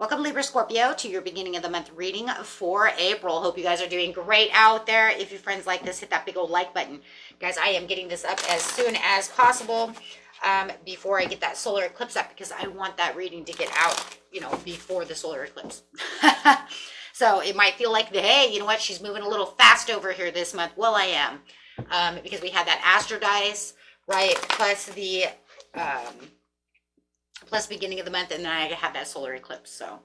Welcome, Libra Scorpio, to your beginning of the month reading for April. Hope you guys are doing great out there. If your friends like this, hit that big old like button. Guys, I am getting this up as soon as possible before I get that solar eclipse up because I want that reading to get out, before the solar eclipse. So it might feel like, hey, you know what? She's moving a little fast over here this month. Well, I am because we had that Astro Dice, right? Plus the... plus beginning of the month, and then I have that solar eclipse. So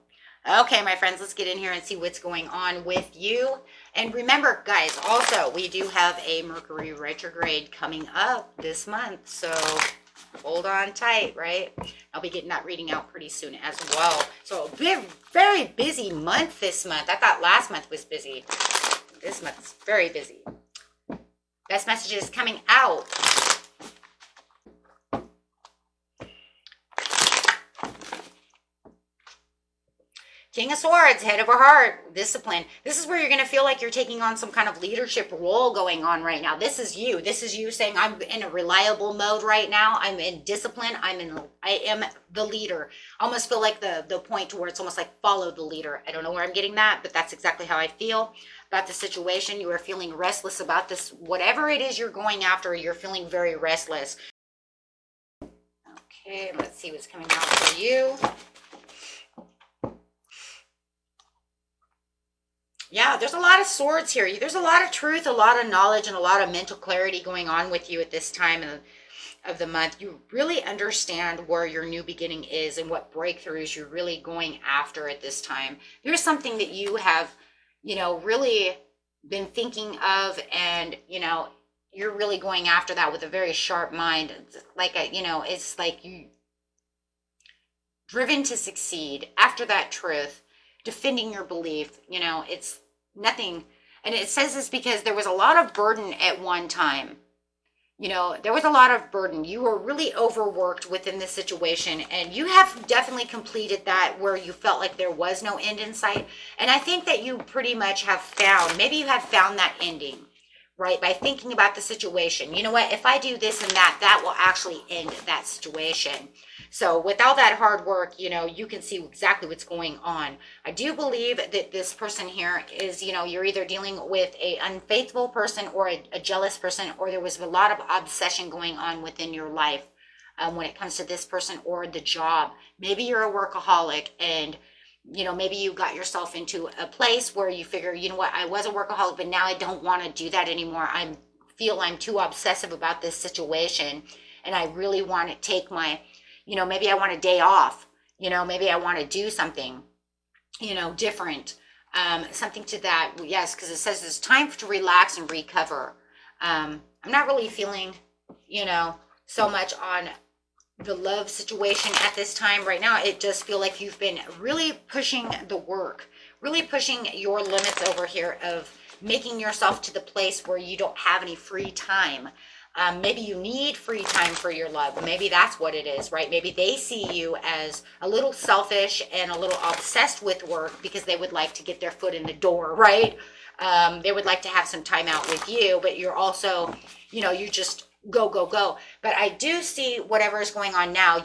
okay, my friends, let's get in here and see what's going on with you. And remember, guys, also we do have a Mercury retrograde coming up this month, so hold on tight, right? I'll be getting that reading out pretty soon as well. So very, very busy month this month. I thought last month was busy. This month's very busy. Best messages coming out. King of Swords, head over heart, discipline. This is where you're going to feel like you're taking on some kind of leadership role going on right now. This is you. This is you saying, I'm in a reliable mode right now. I'm in discipline. I am the leader. I almost feel like the point to where it's almost like follow the leader. I don't know where I'm getting that, but that's exactly how I feel about the situation. You are feeling restless about this. Whatever it is you're going after, you're feeling very restless. Okay, let's see what's coming out for you. Yeah, there's a lot of swords here. There's a lot of truth, a lot of knowledge, and a lot of mental clarity going on with you at this time of the month. You really understand where your new beginning is and what breakthroughs you're really going after at this time. There's something that you have, really been thinking of, and, you're really going after that with a very sharp mind. It's like you driven to succeed after that truth, defending your belief. It's nothing. And it says this because there was a lot of burden at one time. There was a lot of burden. You were really overworked within this situation, and you have definitely completed that where you felt like there was no end in sight. And I think that you pretty much have maybe you have found that ending, right? By thinking about the situation. You know what? If I do this and that will actually end that situation. So with all that hard work, you can see exactly what's going on. I do believe that this person here is, you're either dealing with an unfaithful person or a jealous person, or there was a lot of obsession going on within your life when it comes to this person or the job. Maybe you're a workaholic, and maybe you got yourself into a place where you figure, you know what, I was a workaholic, but now I don't want to do that anymore. I feel I'm too obsessive about this situation, and I really want to take my... maybe I want a day off, maybe I want to do something, different, something to that. Yes, because it says it's time to relax and recover. I'm not really feeling, so much on the love situation at this time right now. It does feel like you've been really pushing the work, really pushing your limits over here of making yourself to the place where you don't have any free time. Maybe you need free time for your love. Maybe that's what it is, right? Maybe they see you as a little selfish and a little obsessed with work because they would like to get their foot in the door, right? They would like to have some time out with you, but you're also, you just go, go, go. But I do see whatever is going on now.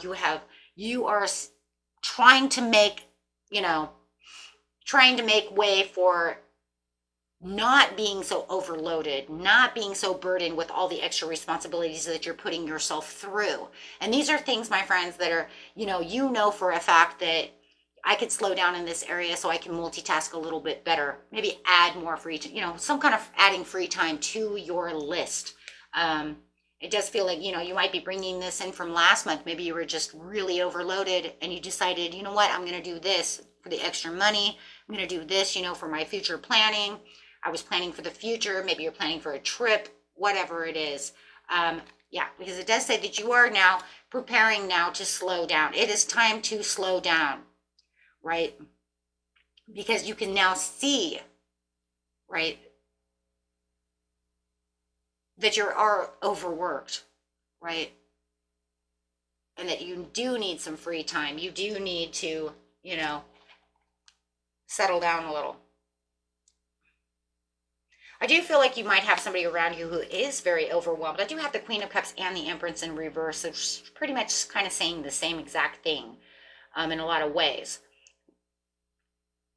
You are trying to make, way for not being so overloaded, not being so burdened with all the extra responsibilities that you're putting yourself through. And these are things, my friends, that are, for a fact that I could slow down in this area so I can multitask a little bit better. Maybe add more free time, some kind of adding free time to your list. It does feel like, you might be bringing this in from last month. Maybe you were just really overloaded and you decided, you know what, I'm going to do this for the extra money. I'm going to do this, for my future planning. I was planning for the future. Maybe you're planning for a trip, whatever it is. Yeah, because it does say that you are now preparing now to slow down. It is time to slow down, right? Because you can now see, right, that you are overworked, right? And that you do need some free time. You do need to, settle down a little. I do feel like you might have somebody around you who is very overwhelmed. I do have the Queen of Cups and the Empress in reverse. So pretty much kind of saying the same exact thing in a lot of ways.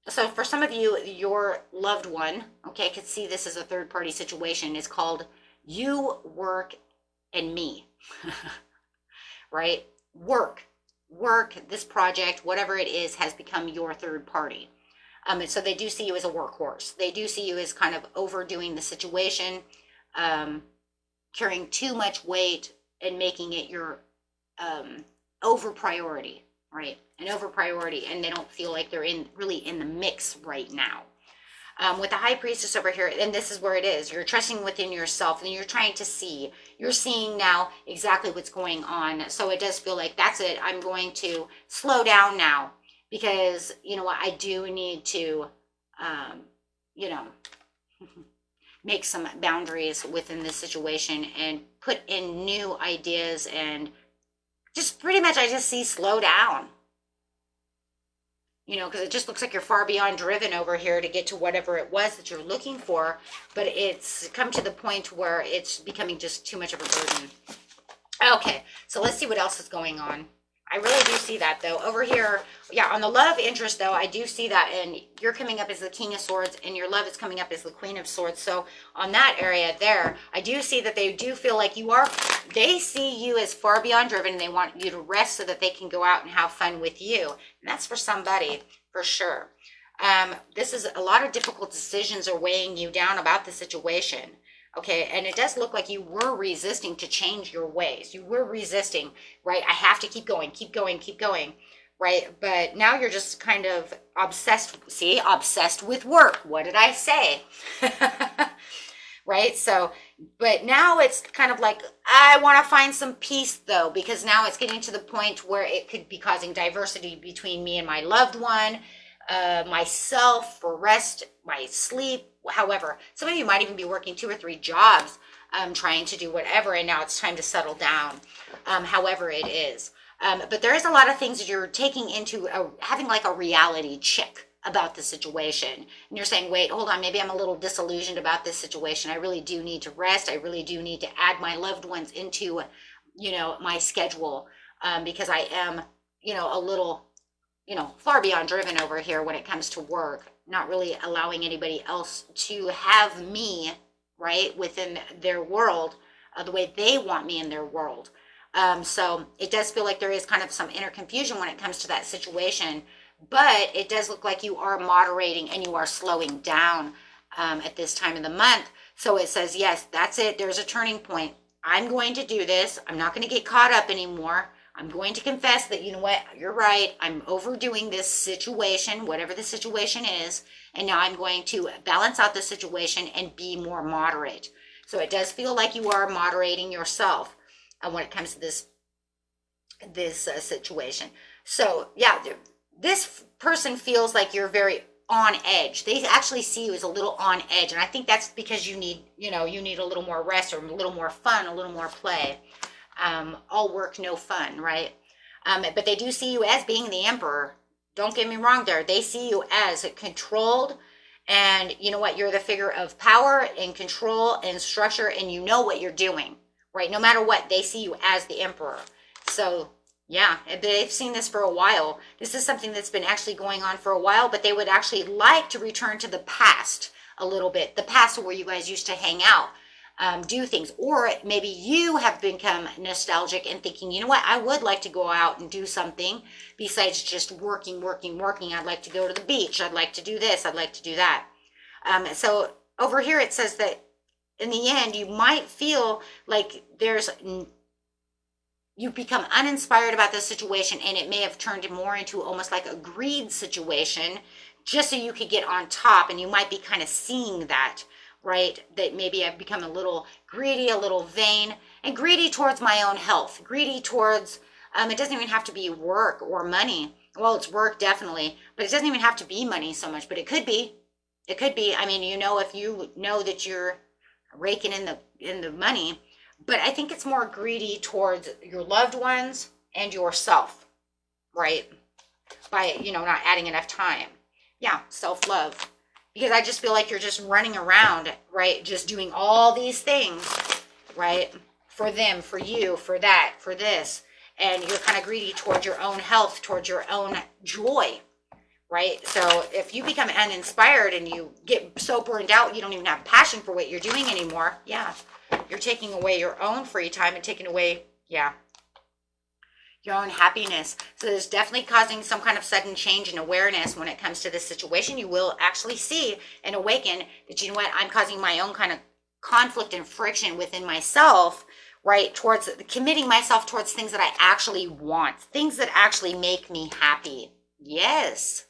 So for some of you, your loved one, okay, could see this as a third party situation, is called you, work, and me, right? Work, this project, whatever it is, has become your third party. And so they do see you as a workhorse. They do see you as kind of overdoing the situation, carrying too much weight and making it your over priority, right? An over priority, and they don't feel like they're really in the mix right now. With the high priestess over here, and this is where it is, you're trusting within yourself and you're trying to see, you're seeing now exactly what's going on. So it does feel like, that's it, I'm going to slow down now, because you know what, I do need to you know make some boundaries within this situation and put in new ideas, and just pretty much I just see slow down. You know, because it just looks like you're far beyond driven over here to get to whatever it was that you're looking for, but it's come to the point where it's becoming just too much of a burden. Okay, so let's see what else is going on. I really do see that though. Over here, yeah, on the love interest though, I do see that, and you're coming up as the King of Swords, and your love is coming up as the Queen of Swords. So on that area there, I do see that they do feel like they see you as far beyond driven. They want you to rest so that they can go out and have fun with you. And that's for somebody, for sure. This is a lot of difficult decisions are weighing you down about the situation. Okay, and it does look like you were resisting to change your ways. You were resisting, right? I have to keep going, right? But now you're just kind of obsessed, see, obsessed with work. What did I say? Right? So, but now it's kind of like, I want to find some peace though, because now it's getting to the point where it could be causing diversity between me and my loved one, myself, for rest, my sleep. However, some of you might even be working 2 or 3 jobs, trying to do whatever, and now it's time to settle down, however it is. But there is a lot of things that you're taking into having like a reality check about the situation. And you're saying, wait, hold on, maybe I'm a little disillusioned about this situation. I really do need to rest. I really do need to add my loved ones into, you know, my schedule, because I am, you know, a little, you know, far beyond driven over here when it comes to work, not really allowing anybody else to have me, right, within their world, the way they want me in their world. So it does feel like there is kind of some inner confusion when it comes to that situation, but it does look like you are moderating and you are slowing down at this time of the month. So it says, yes, that's it. There's a turning point. I'm going to do this. I'm not going to get caught up anymore. I'm going to confess that, you know what, you're right. I'm overdoing this situation, whatever the situation is. And now I'm going to balance out the situation and be more moderate. So it does feel like you are moderating yourself when it comes to this situation. So yeah, this person feels like you're very on edge. They actually see you as a little on edge. And I think that's because you need, you know, you need a little more rest or a little more fun, a little more play. All work, no fun, right? But they do see you as being the emperor. Don't get me wrong there. They see you as controlled, and you know what? You're the figure of power and control and structure, and you know what you're doing, right? No matter what, they see you as the emperor. So yeah, they've seen this for a while. This is something that's been actually going on for a while, but they would actually like to return to the past a little bit, the past where you guys used to hang out. Do things, or maybe you have become nostalgic and thinking, you know what, I would like to go out and do something besides just working. I'd like to go to the beach. I'd like to do this. I'd like to do that. So over here it says that in the end, you might feel like you've become uninspired about this situation, and it may have turned more into almost like a greed situation just so you could get on top, and you might be kind of seeing that, right? That maybe I've become a little greedy, a little vain, and greedy towards my own health, greedy towards, it doesn't even have to be work or money. Well, it's work definitely, but it doesn't even have to be money so much, but it could be. It could be. I mean, you know, if you know that you're raking in the money, but I think it's more greedy towards your loved ones and yourself, right? By, you know, not adding enough time. Yeah, self-love. Because I just feel like you're just running around, right? Just doing all these things, right? For them, for you, for that, for this. And you're kind of greedy towards your own health, towards your own joy, right? So if you become uninspired and you get so burned out, you don't even have passion for what you're doing anymore. Yeah, you're taking away your own free time and taking away, yeah, your own happiness. So there's definitely causing some kind of sudden change in awareness when it comes to this situation. You will actually see and awaken that, you know what, I'm causing my own kind of conflict and friction within myself, right? Towards committing myself towards things that I actually want, things that actually make me happy. Yes,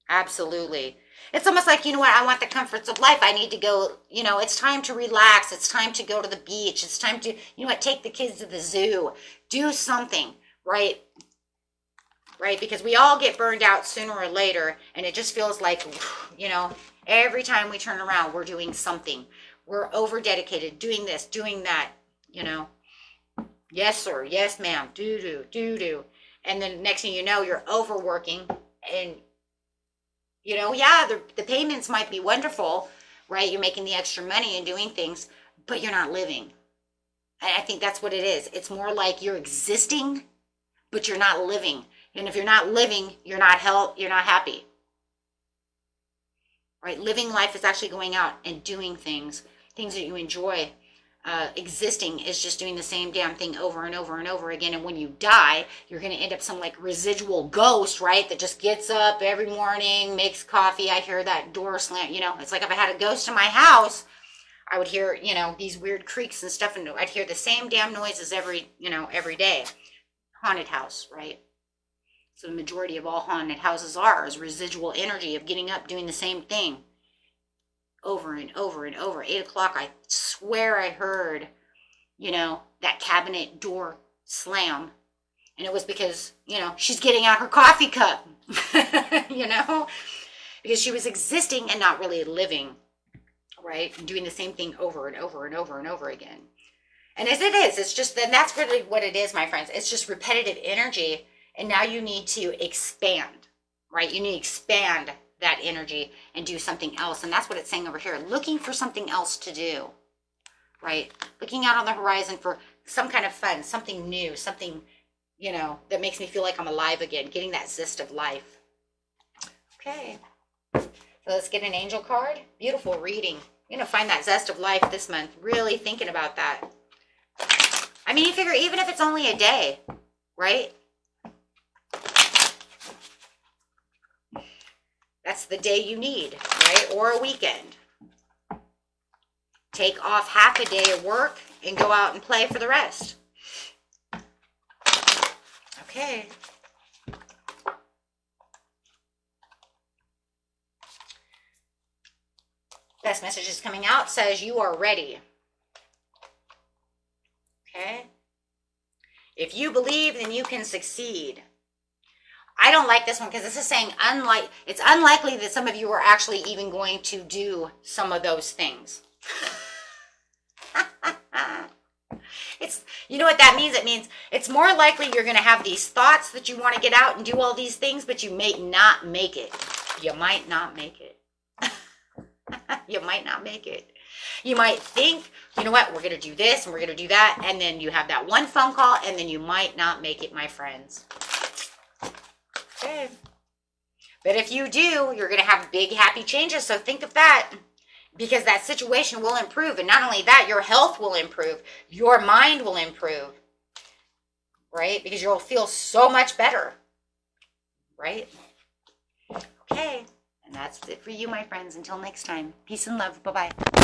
absolutely. It's almost like, you know what, I want the comforts of life. I need to go, you know, it's time to relax. It's time to go to the beach. It's time to, you know what, take the kids to the zoo, do something. Right? Right? Because we all get burned out sooner or later, and it just feels like, you know, every time we turn around, we're doing something. We're over dedicated, doing this, doing that, you know. Yes, sir. Yes, ma'am. Do. And then next thing you know, you're overworking, and, you know, yeah, the payments might be wonderful, right? You're making the extra money and doing things, but you're not living. And I think that's what it is. It's more like you're existing, but you're not living. And if you're not living, you're not happy. Right? Living life is actually going out and doing things that you enjoy. Existing is just doing the same damn thing over and over and over again. And when you die, you're going to end up some like residual ghost, right? That just gets up every morning, makes coffee. I hear that door slam. You know, it's like if I had a ghost in my house, I would hear, you know, these weird creaks and stuff. And I'd hear the same damn noises every day. Haunted house, right? So the majority of all haunted houses is residual energy of getting up, doing the same thing over and over and over. 8 o'clock, I swear I heard, you know, that cabinet door slam. And it was because, you know, she's getting out her coffee cup, you know, because she was existing and not really living, right? And doing the same thing over and over and over and over again. And as it is, it's just, then that's really what it is, my friends. It's just repetitive energy. And now you need to expand, right? You need to expand that energy and do something else. And that's what it's saying over here. Looking for something else to do, right? Looking out on the horizon for some kind of fun, something new, something, you know, that makes me feel like I'm alive again. Getting that zest of life. Okay. So let's get an angel card. Beautiful reading. You're going to find that zest of life this month. Really thinking about that. I mean, you figure even if it's only a day, right? That's the day you need, right? Or a weekend. Take off half a day of work and go out and play for the rest. Okay. Best message is coming out, says you are ready. Okay. If you believe, then you can succeed. I don't like this one because this is saying it's unlikely that some of you are actually even going to do some of those things. It's, you know what that means? It means it's more likely you're going to have these thoughts that you want to get out and do all these things, but you may not make it. You might not make it. You might not make it. You might think, you know what, we're going to do this and we're going to do that. And then you have that one phone call and then you might not make it, my friends. Okay. But if you do, you're going to have big, happy changes. So think of that, because that situation will improve. And not only that, your health will improve. Your mind will improve. Right? Because you'll feel so much better. Right? Okay. And that's it for you, my friends. Until next time. Peace and love. Bye-bye.